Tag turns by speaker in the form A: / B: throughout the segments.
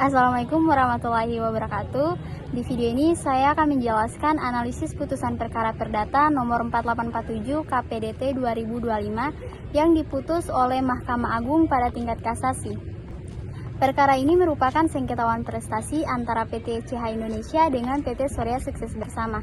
A: Assalamualaikum warahmatullahi wabarakatuh. Di video ini saya akan menjelaskan analisis putusan perkara perdata nomor 4847 KPDT 2025 yang diputus oleh Mahkamah Agung pada tingkat kasasi. Perkara ini merupakan sengketawan prestasi antara PT CH Indonesia dengan PT Surya Sukses Bersama.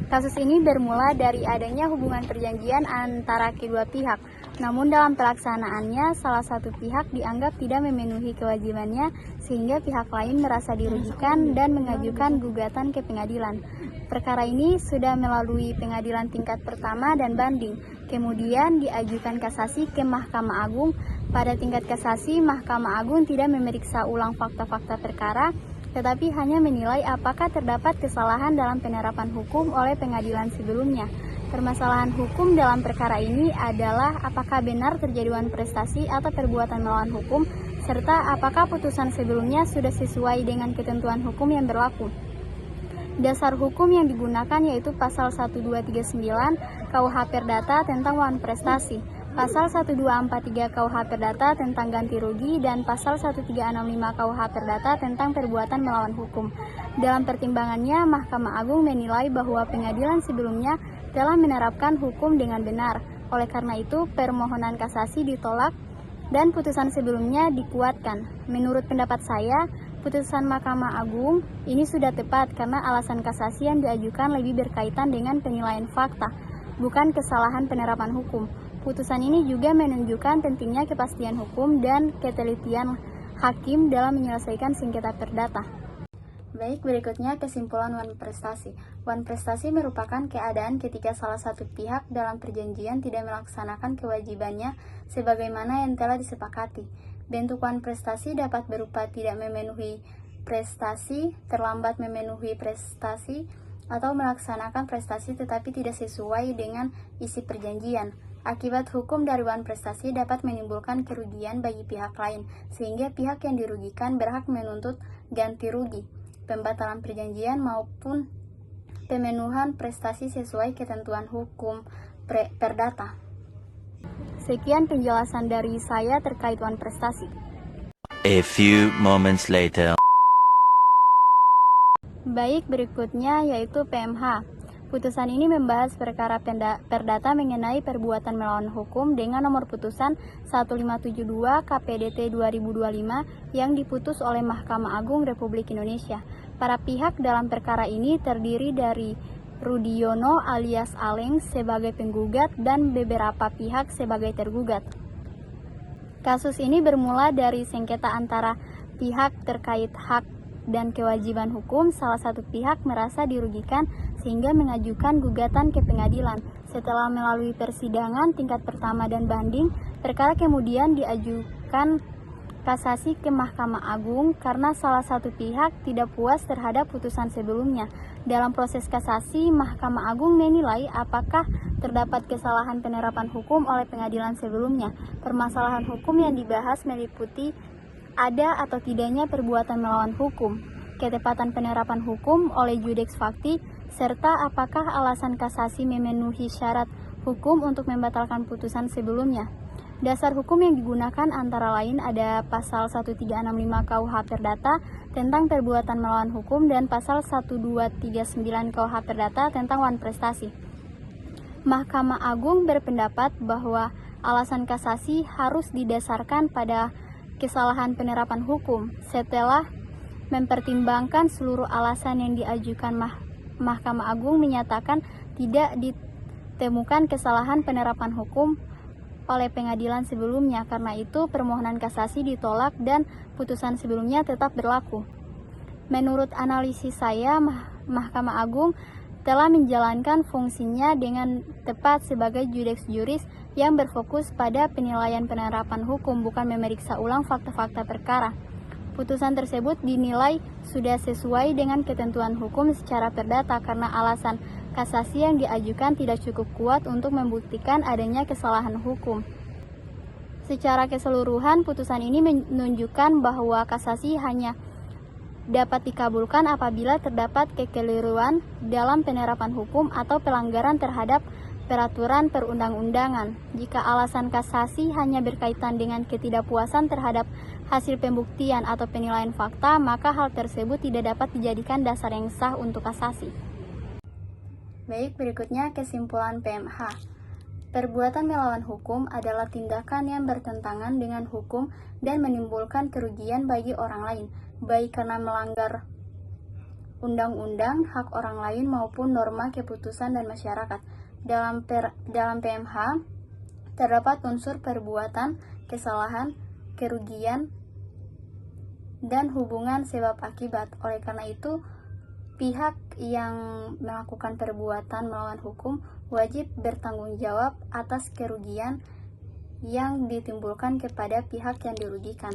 A: Kasus ini bermula dari adanya hubungan perjanjian antara kedua pihak. Namun dalam pelaksanaannya, salah satu pihak dianggap tidak memenuhi kewajibannya sehingga pihak lain merasa dirugikan dan mengajukan gugatan ke pengadilan. Perkara ini sudah melalui pengadilan tingkat pertama dan banding, kemudian diajukan kasasi ke Mahkamah Agung. Pada tingkat kasasi, Mahkamah Agung tidak memeriksa ulang fakta-fakta perkara, tetapi hanya menilai apakah terdapat kesalahan dalam penerapan hukum oleh pengadilan sebelumnya. Permasalahan hukum dalam perkara ini adalah apakah benar terjadi wan prestasi atau perbuatan melawan hukum, serta apakah putusan sebelumnya sudah sesuai dengan ketentuan hukum yang berlaku. Dasar hukum yang digunakan yaitu Pasal 1239 KUH Perdata tentang wan prestasi, Pasal 1243 KUH Perdata tentang ganti rugi, dan Pasal 1365 KUH Perdata tentang perbuatan melawan hukum. Dalam pertimbangannya, Mahkamah Agung menilai bahwa pengadilan sebelumnya telah menerapkan hukum dengan benar. Oleh karena itu, permohonan kasasi ditolak dan putusan sebelumnya dikuatkan. Menurut pendapat saya, putusan Mahkamah Agung ini sudah tepat karena alasan kasasi yang diajukan lebih berkaitan dengan penilaian fakta, bukan kesalahan penerapan hukum. Putusan ini juga menunjukkan pentingnya kepastian hukum dan ketelitian hakim dalam menyelesaikan sengketa perdata. Baik, berikutnya kesimpulan wan prestasi. Wan prestasi merupakan keadaan ketika salah satu pihak dalam perjanjian tidak melaksanakan kewajibannya sebagaimana yang telah disepakati. Bentuk wan prestasi dapat berupa tidak memenuhi prestasi, terlambat memenuhi prestasi, atau melaksanakan prestasi tetapi tidak sesuai dengan isi perjanjian. Akibat hukum dari wan prestasi dapat menimbulkan kerugian bagi pihak lain, sehingga pihak yang dirugikan berhak menuntut ganti rugi, pembatalan perjanjian maupun pemenuhan prestasi sesuai ketentuan hukum perdata. Sekian penjelasan dari saya terkait wan prestasi.
B: A few moments later.
A: Baik, berikutnya yaitu PMH. Putusan ini membahas perkara perdata mengenai perbuatan melawan hukum dengan nomor putusan 1572 KPDT 2025 yang diputus oleh Mahkamah Agung Republik Indonesia. Para pihak dalam perkara ini terdiri dari Rudiono alias Aleng sebagai penggugat dan beberapa pihak sebagai tergugat. Kasus ini bermula dari sengketa antara pihak terkait hak dan kewajiban hukum. Salah satu pihak merasa dirugikan sehingga mengajukan gugatan ke pengadilan. Setelah melalui persidangan tingkat pertama dan banding, perkara kemudian diajukan kasasi ke Mahkamah Agung karena salah satu pihak tidak puas terhadap putusan sebelumnya. Dalam proses kasasi, Mahkamah Agung menilai apakah terdapat kesalahan penerapan hukum oleh pengadilan sebelumnya. Permasalahan hukum yang dibahas meliputi ada atau tidaknya perbuatan melawan hukum, ketepatan penerapan hukum oleh Judex Fakti, serta apakah alasan kasasi memenuhi syarat hukum untuk membatalkan putusan sebelumnya. Dasar hukum yang digunakan antara lain ada Pasal 1365 KUH Perdata tentang perbuatan melawan hukum dan Pasal 1239 KUH Perdata tentang wan prestasi. Mahkamah Agung berpendapat bahwa alasan kasasi harus didasarkan pada kesalahan penerapan hukum. Setelah mempertimbangkan seluruh alasan yang diajukan, Mahkamah Agung menyatakan tidak ditemukan kesalahan penerapan hukum oleh pengadilan sebelumnya. Karena itu, permohonan kasasi ditolak dan putusan sebelumnya tetap berlaku. Menurut analisis saya, Mahkamah Agung telah menjalankan fungsinya dengan tepat sebagai judex juris yang berfokus pada penilaian penerapan hukum, bukan memeriksa ulang fakta-fakta perkara. Putusan tersebut dinilai sudah sesuai dengan ketentuan hukum secara perdata karena alasan kasasi yang diajukan tidak cukup kuat untuk membuktikan adanya kesalahan hukum. Secara keseluruhan, putusan ini menunjukkan bahwa kasasi hanya dapat dikabulkan apabila terdapat kekeliruan dalam penerapan hukum atau pelanggaran terhadap peraturan perundang-undangan. Jika alasan kasasi hanya berkaitan dengan ketidakpuasan terhadap hasil pembuktian atau penilaian fakta, maka hal tersebut tidak dapat dijadikan dasar yang sah untuk kasasi. Baik, berikutnya kesimpulan PMH. Perbuatan melawan hukum adalah tindakan yang bertentangan dengan hukum dan menimbulkan kerugian bagi orang lain, baik karena melanggar undang-undang, hak orang lain maupun norma keputusan dan masyarakat. Dalam PMH terdapat unsur perbuatan, kesalahan, kerugian, dan hubungan sebab akibat. Oleh karena itu, pihak yang melakukan perbuatan melawan hukum wajib bertanggung jawab atas kerugian yang ditimbulkan kepada pihak yang dirugikan.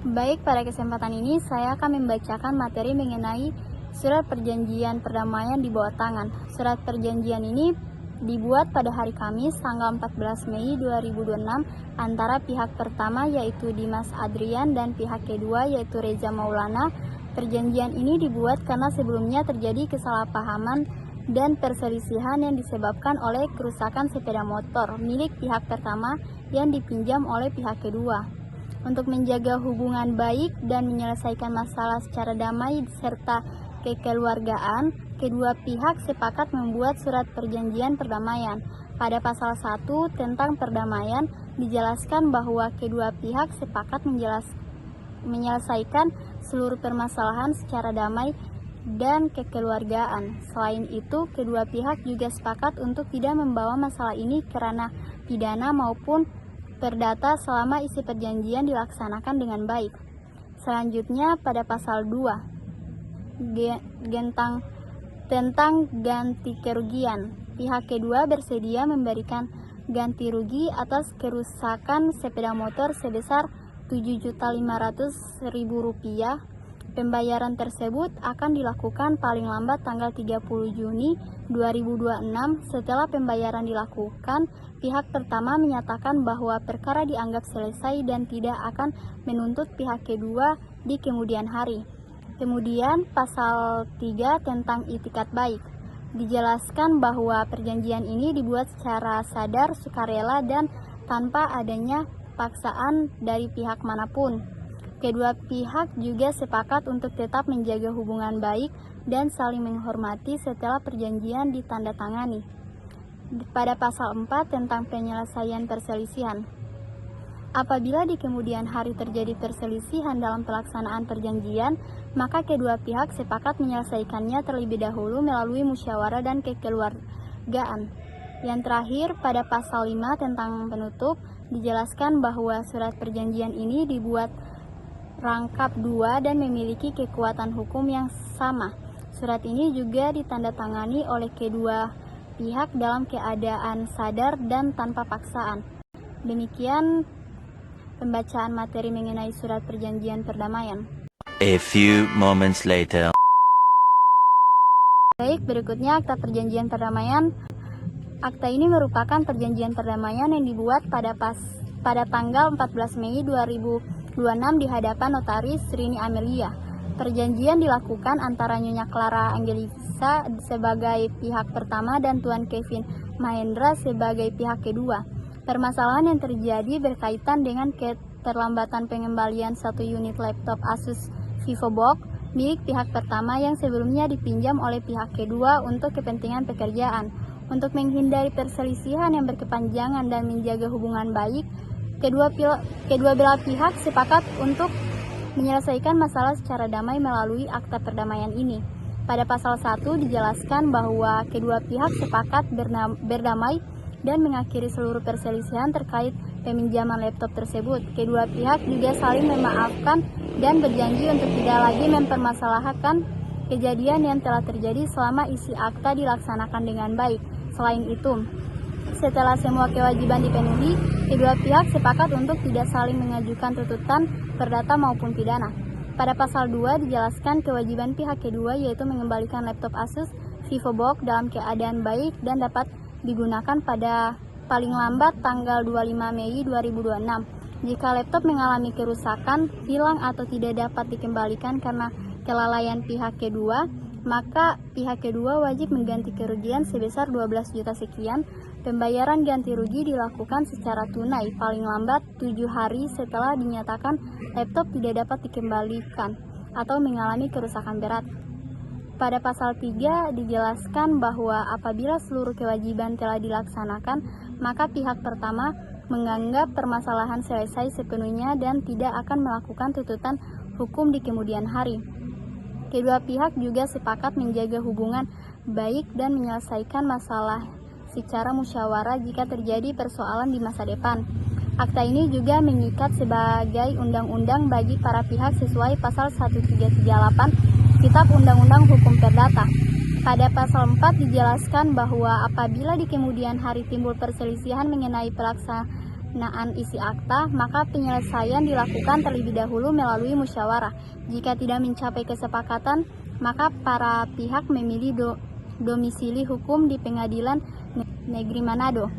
A: Baik, pada kesempatan ini saya akan membacakan materi mengenai surat perjanjian perdamaian di bawah tangan. Surat perjanjian ini dibuat pada hari Kamis tanggal 14 Mei 2026 antara pihak pertama yaitu Dimas Adrian dan pihak kedua yaitu Reza Maulana. Perjanjian ini dibuat karena sebelumnya terjadi kesalahpahaman dan perselisihan yang disebabkan oleh kerusakan sepeda motor milik pihak pertama yang dipinjam oleh pihak kedua. Untuk menjaga hubungan baik dan menyelesaikan masalah secara damai serta kekeluargaan, kedua pihak sepakat membuat surat perjanjian perdamaian. Pada pasal 1 tentang perdamaian dijelaskan bahwa kedua pihak sepakat menyelesaikan seluruh permasalahan secara damai dan kekeluargaan. Selain itu, kedua pihak juga sepakat untuk tidak membawa masalah ini ke ranah pidana maupun perdata selama isi perjanjian dilaksanakan dengan baik. Selanjutnya pada pasal 2 tentang ganti kerugian. Pihak kedua bersedia memberikan ganti rugi atas kerusakan sepeda motor sebesar Rp7.500.000. Pembayaran tersebut akan dilakukan paling lambat tanggal 30 Juni 2026. Setelah pembayaran dilakukan, pihak pertama menyatakan bahwa perkara dianggap selesai dan tidak akan menuntut pihak kedua di kemudian hari. Kemudian pasal 3 tentang itikat baik. Dijelaskan bahwa perjanjian ini dibuat secara sadar, sukarela, dan tanpa adanya paksaan dari pihak manapun. Kedua pihak juga sepakat untuk tetap menjaga hubungan baik dan saling menghormati setelah perjanjian ditandatangani. Pada pasal 4 tentang penyelesaian perselisihan. Apabila di kemudian hari terjadi perselisihan dalam pelaksanaan perjanjian, maka kedua pihak sepakat menyelesaikannya terlebih dahulu melalui musyawarah dan kekeluargaan. Yang terakhir, pada pasal 5 tentang penutup, dijelaskan bahwa surat perjanjian ini dibuat rangkap 2 dan memiliki kekuatan hukum yang sama. Surat ini juga ditandatangani oleh kedua pihak dalam keadaan sadar dan tanpa paksaan. Demikian pembacaan materi mengenai surat perjanjian perdamaian.
B: A few moments later.
A: Baik, berikutnya akta perjanjian perdamaian. Akta ini merupakan perjanjian perdamaian yang dibuat pada tanggal 14 Mei 2026 di hadapan notaris Rini Amelia. Perjanjian dilakukan antara Nyonya Clara Angelisa sebagai pihak pertama dan Tuan Kevin Mahendra sebagai pihak kedua. Permasalahan yang terjadi berkaitan dengan keterlambatan pengembalian 1 unit laptop Asus VivoBook milik pihak pertama yang sebelumnya dipinjam oleh pihak kedua untuk kepentingan pekerjaan. Untuk menghindari perselisihan yang berkepanjangan dan menjaga hubungan baik, kedua belah pihak sepakat untuk menyelesaikan masalah secara damai melalui akta perdamaian ini. Pada pasal 1 dijelaskan bahwa kedua pihak sepakat berdamai dan mengakhiri seluruh perselisihan terkait peminjaman laptop tersebut. Kedua pihak juga saling memaafkan dan berjanji untuk tidak lagi mempermasalahkan kejadian yang telah terjadi selama isi akta dilaksanakan dengan baik. Selain itu, setelah semua kewajiban dipenuhi, kedua pihak sepakat untuk tidak saling mengajukan tuntutan perdata maupun pidana. Pada pasal 2 dijelaskan kewajiban pihak kedua yaitu mengembalikan laptop Asus VivoBook dalam keadaan baik dan dapat digunakan pada paling lambat tanggal 25 Mei 2026. Jika laptop mengalami kerusakan, hilang atau tidak dapat dikembalikan karena kelalaian pihak kedua, maka pihak kedua wajib mengganti kerugian sebesar 12 juta sekian. Pembayaran ganti rugi dilakukan secara tunai paling lambat 7 hari setelah dinyatakan laptop tidak dapat dikembalikan atau mengalami kerusakan berat. Pada pasal 3 dijelaskan bahwa apabila seluruh kewajiban telah dilaksanakan, maka pihak pertama menganggap permasalahan selesai sepenuhnya dan tidak akan melakukan tuntutan hukum di kemudian hari. Kedua pihak juga sepakat menjaga hubungan baik dan menyelesaikan masalah secara musyawarah jika terjadi persoalan di masa depan. Akta ini juga mengikat sebagai undang-undang bagi para pihak sesuai pasal 1338 Kitab Undang-Undang Hukum Perdata. Pada pasal 4 dijelaskan bahwa apabila di kemudian hari timbul perselisihan mengenai pelaksanaan isi akta, maka penyelesaian dilakukan terlebih dahulu melalui musyawarah. Jika tidak mencapai kesepakatan, maka para pihak memilih domisili hukum di Pengadilan Negeri Manado.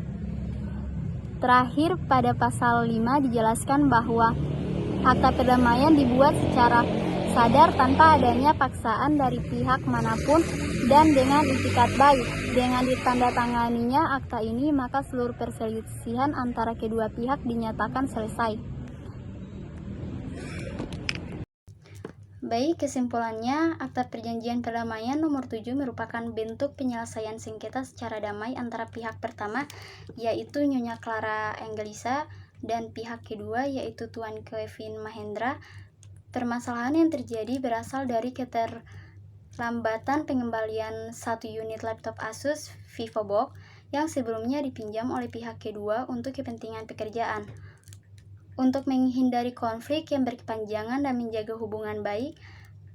A: Terakhir, pada pasal 5 dijelaskan bahwa akta perdamaian dibuat secara sadar tanpa adanya paksaan dari pihak manapun dan dengan itikat baik. Dengan ditandatanganinya akta ini, maka seluruh perselisihan antara kedua pihak dinyatakan selesai. Baik, kesimpulannya, Akta Perjanjian Perdamaian nomor 7 merupakan bentuk penyelesaian sengketa secara damai antara pihak pertama, yaitu Nyonya Clara Angelisa, dan pihak kedua, yaitu Tuan Kevin Mahendra. Permasalahan yang terjadi berasal dari keterlambatan pengembalian 1 unit laptop Asus VivoBook yang sebelumnya dipinjam oleh pihak kedua untuk kepentingan pekerjaan. Untuk menghindari konflik yang berkepanjangan dan menjaga hubungan baik,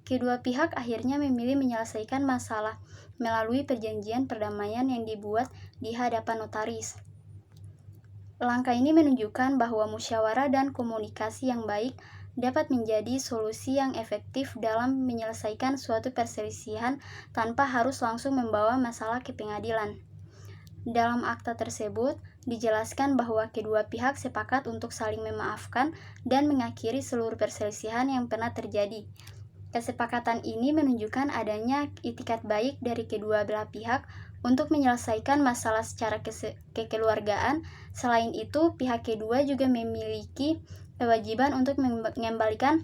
A: kedua pihak akhirnya memilih menyelesaikan masalah melalui perjanjian perdamaian yang dibuat di hadapan notaris. Langkah ini menunjukkan bahwa musyawarah dan komunikasi yang baik dapat menjadi solusi yang efektif dalam menyelesaikan suatu perselisihan tanpa harus langsung membawa masalah ke pengadilan. Dalam akta tersebut, dijelaskan bahwa kedua pihak sepakat untuk saling memaafkan dan mengakhiri seluruh perselisihan yang pernah terjadi. Kesepakatan ini menunjukkan adanya itikat baik dari kedua belah pihak untuk menyelesaikan masalah secara kekeluargaan. Selain itu, pihak kedua juga memiliki kewajiban untuk mengembalikan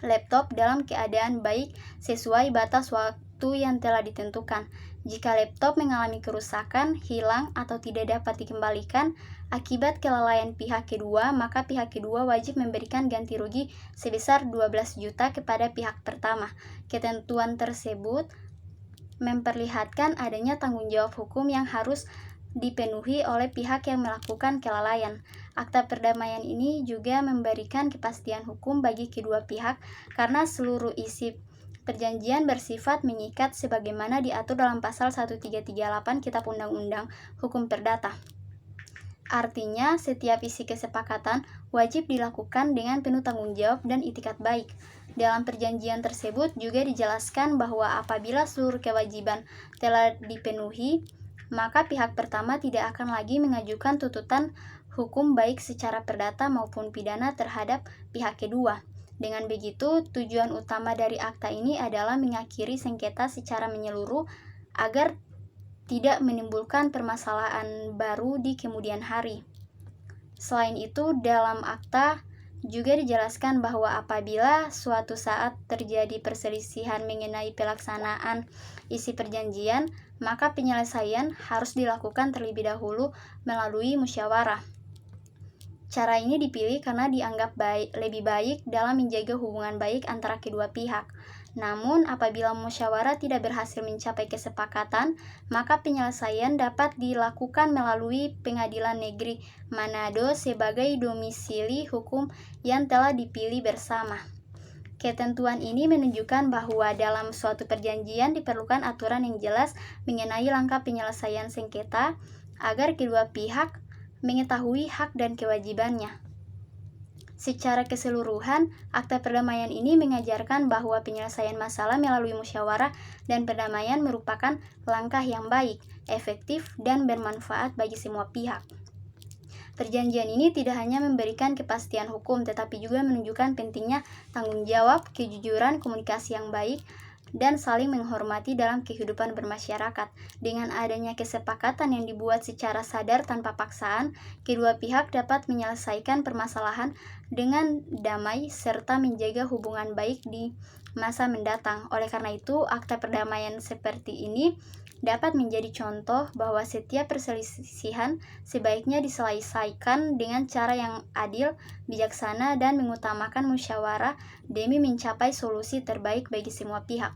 A: laptop dalam keadaan baik sesuai batas waktu yang telah ditentukan. Jika laptop mengalami kerusakan, hilang, atau tidak dapat dikembalikan akibat kelalaian pihak kedua, maka pihak kedua wajib memberikan ganti rugi sebesar 12 juta kepada pihak pertama. Ketentuan tersebut memperlihatkan adanya tanggung jawab hukum yang harus dipenuhi oleh pihak yang melakukan kelalaian. Akta perdamaian ini juga memberikan kepastian hukum bagi kedua pihak karena seluruh isi perjanjian bersifat mengikat sebagaimana diatur dalam pasal 1338 Kitab Undang-Undang Hukum Perdata. Artinya, setiap isi kesepakatan wajib dilakukan dengan penuh tanggung jawab dan itikat baik. Dalam perjanjian tersebut juga dijelaskan bahwa apabila seluruh kewajiban telah dipenuhi, maka pihak pertama tidak akan lagi mengajukan tuntutan hukum baik secara perdata maupun pidana terhadap pihak kedua. Dengan begitu, tujuan utama dari akta ini adalah mengakhiri sengketa secara menyeluruh agar tidak menimbulkan permasalahan baru di kemudian hari. Selain itu, dalam akta juga dijelaskan bahwa apabila suatu saat terjadi perselisihan mengenai pelaksanaan isi perjanjian, maka penyelesaian harus dilakukan terlebih dahulu melalui musyawarah. Cara ini dipilih karena dianggap lebih baik dalam menjaga hubungan baik antara kedua pihak. Namun, apabila musyawarah tidak berhasil mencapai kesepakatan, maka penyelesaian dapat dilakukan melalui Pengadilan Negeri Manado sebagai domisili hukum yang telah dipilih bersama. Ketentuan ini menunjukkan bahwa dalam suatu perjanjian diperlukan aturan yang jelas mengenai langkah penyelesaian sengketa agar kedua pihak mengetahui hak dan kewajibannya. Secara keseluruhan, akta perdamaian ini mengajarkan bahwa penyelesaian masalah melalui musyawarah dan perdamaian merupakan langkah yang baik, efektif, dan bermanfaat bagi semua pihak. Perjanjian ini tidak hanya memberikan kepastian hukum, tetapi juga menunjukkan pentingnya tanggung jawab, kejujuran, komunikasi yang baik, dan saling menghormati dalam kehidupan bermasyarakat. Dengan adanya kesepakatan yang dibuat secara sadar tanpa paksaan, kedua pihak dapat menyelesaikan permasalahan dengan damai serta menjaga hubungan baik di masa mendatang. Oleh karena itu, akta perdamaian seperti ini dapat menjadi contoh bahwa setiap perselisihan sebaiknya diselesaikan dengan cara yang adil, bijaksana, dan mengutamakan musyawarah demi mencapai solusi terbaik bagi semua pihak.